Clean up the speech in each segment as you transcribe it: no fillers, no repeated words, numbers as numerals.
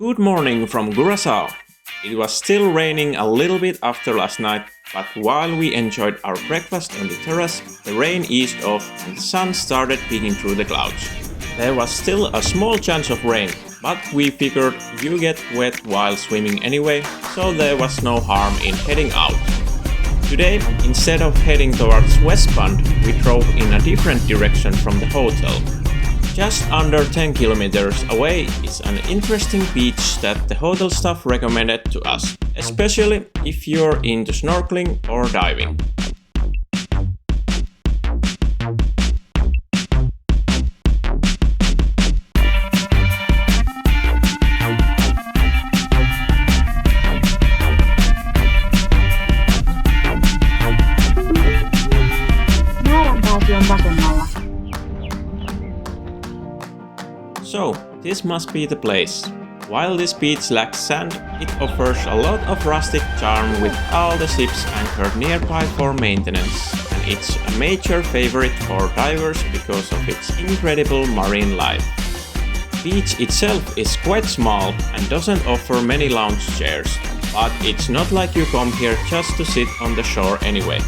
Good morning from Curaçao. It was still raining a little bit after last night, but while we enjoyed our breakfast on the terrace, the rain eased off and the sun started peeking through the clouds. There was still a small chance of rain, but we figured you get wet while swimming anyway, so there was no harm in heading out. Today, instead of heading towards West Pond, we drove in a different direction from the hotel. Just under 10 kilometers away is an interesting beach that the hotel staff recommended to us, especially if you're into snorkeling or diving. So, this must be the place. While this beach lacks sand, it offers a lot of rustic charm with all the ships anchored nearby for maintenance, and it's a major favorite for divers because of its incredible marine life. The beach itself is quite small and doesn't offer many lounge chairs, but it's not like you come here just to sit on the shore anyway.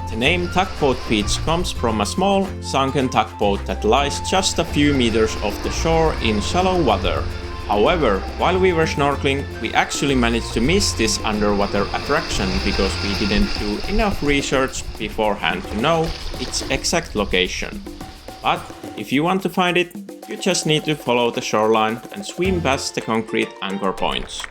The name Tugboat Beach comes from a small, sunken tugboat that lies just a few meters off the shore in shallow water. However, while we were snorkeling, we actually managed to miss this underwater attraction because we didn't do enough research beforehand to know its exact location. But if you want to find it, you just need to follow the shoreline and swim past the concrete anchor points.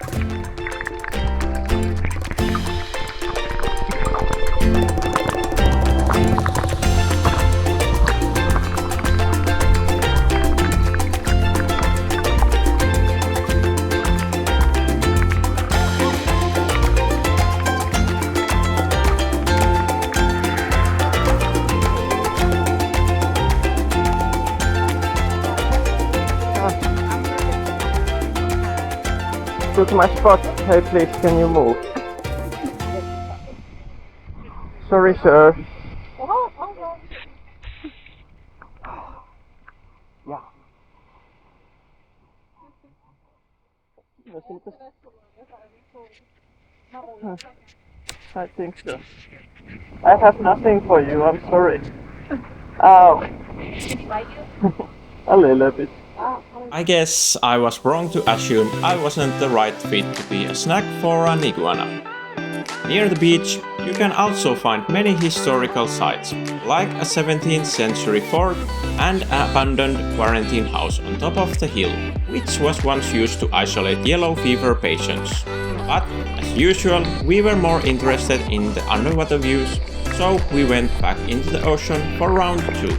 Took my spot. Hey, please, can you move? Sorry, sir. Yeah. I think so. I have nothing for you, I'm sorry. Ow. A little bit. I guess I was wrong to assume I wasn't the right fit to be a snack for an iguana. Near the beach, You can also find many historical sites, like a 17th century fort and an abandoned quarantine house on top of the hill, which was once used to isolate yellow fever patients. But, as usual, we were more interested in the underwater views, so we went back into the ocean for round 2.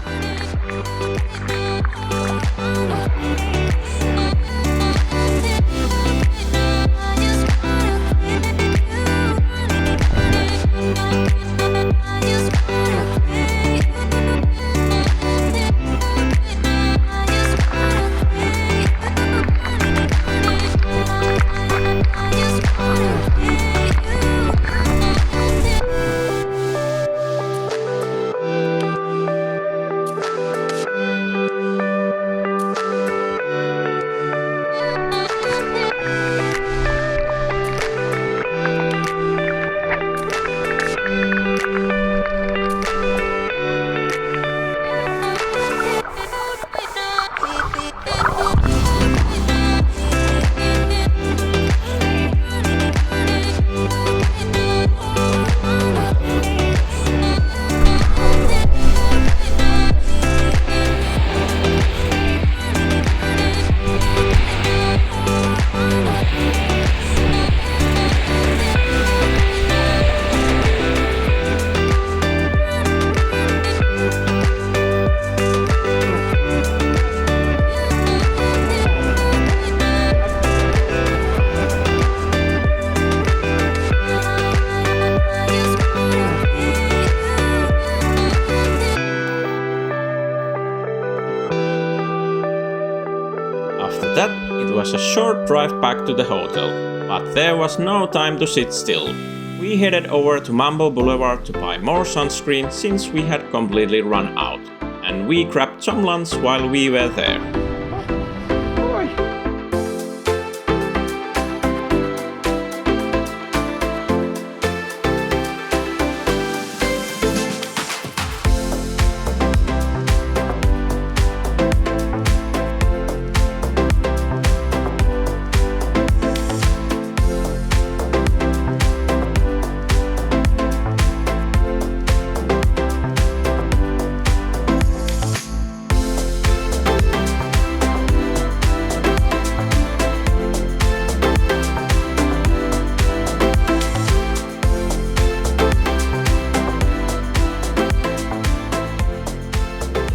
After that, it was a short drive back to the hotel, but there was no time to sit still. We headed over to Mambo Boulevard to buy more sunscreen since we had completely run out, and we grabbed some lunch while we were there.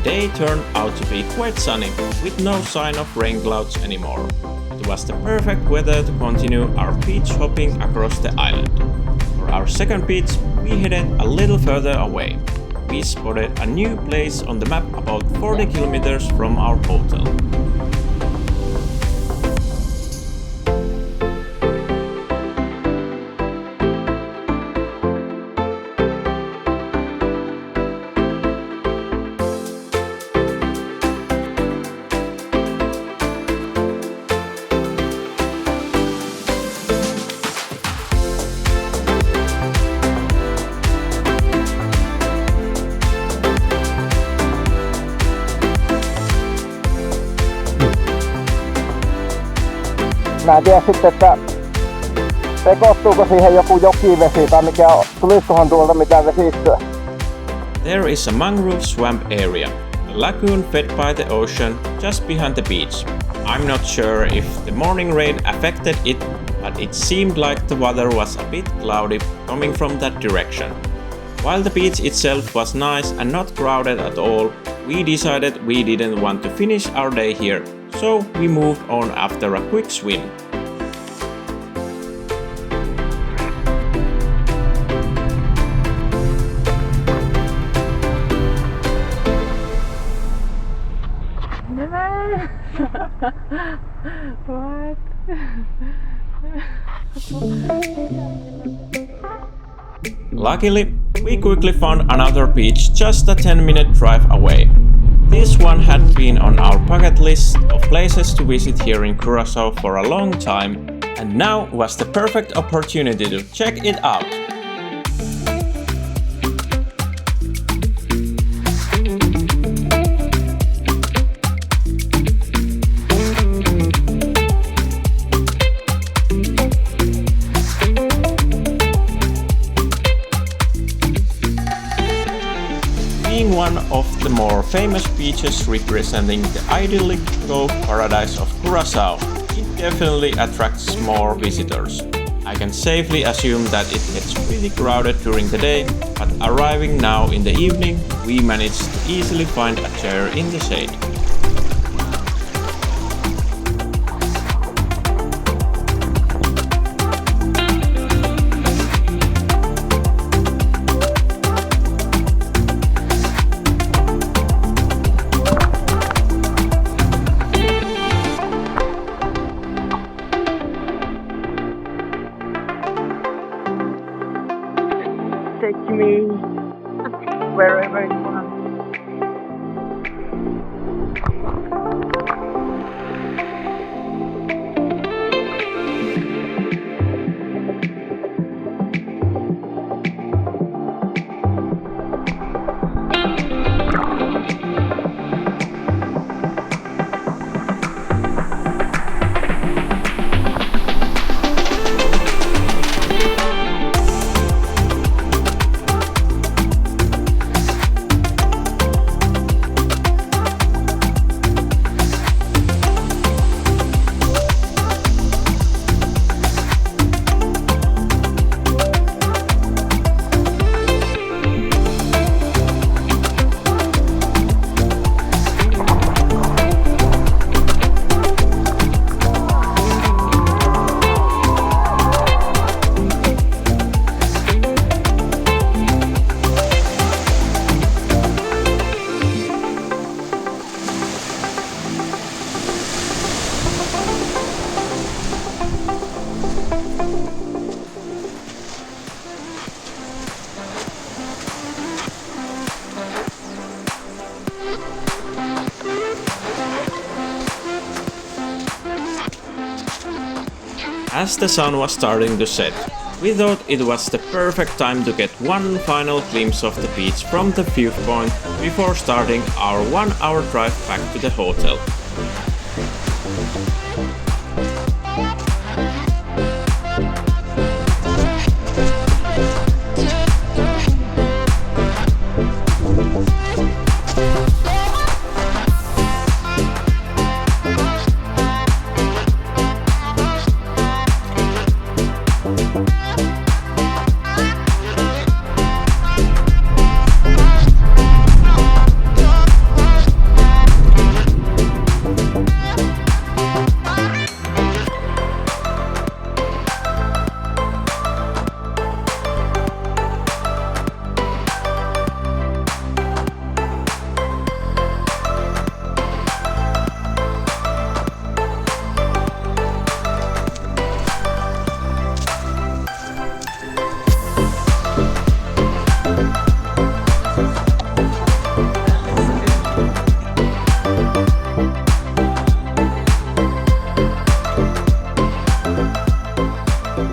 The day turned out to be quite sunny, with no sign of rain clouds anymore. It was the perfect weather to continue our beach hopping across the island. For our second beach, we headed a little further away. We spotted a new place on the map about 40 kilometers from our hotel. Mä en tiedä sitten, että sekoittuuko siihen joku jokivesi tai mikä on, tulisikohan tuolta mitään vesistöä. There is a mangrove swamp area, a lagoon fed by the ocean just behind the beach. I'm not sure if the morning rain affected it, but it seemed like the water was a bit cloudy coming from that direction. While the beach itself was nice and not crowded at all, we decided we didn't want to finish our day here, so we moved on after a quick swim. What? Luckily, we quickly found another beach just a 10-minute drive away. This one had been on our bucket list of places to visit here in Curaçao for a long time, and now was the perfect opportunity to check it out. famous beaches representing the idyllic Gulf paradise of Curaçao, it definitely attracts more visitors. I can safely assume that it gets pretty crowded during the day, but arriving now in the evening, we managed to easily find a chair in the shade. Take me wherever you want. As the sun was starting to set, we thought it was the perfect time to get one final glimpse of the beach from the viewpoint before starting our 1-hour drive back to the hotel.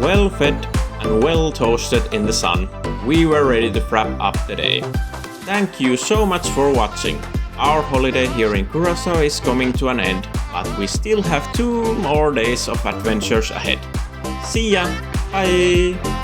Well fed and well toasted in the sun, we were ready to wrap up the day. Thank you so much for watching. Our holiday here in Curaçao is coming to an end, but we still have 2 more days of adventures ahead. See ya! Bye!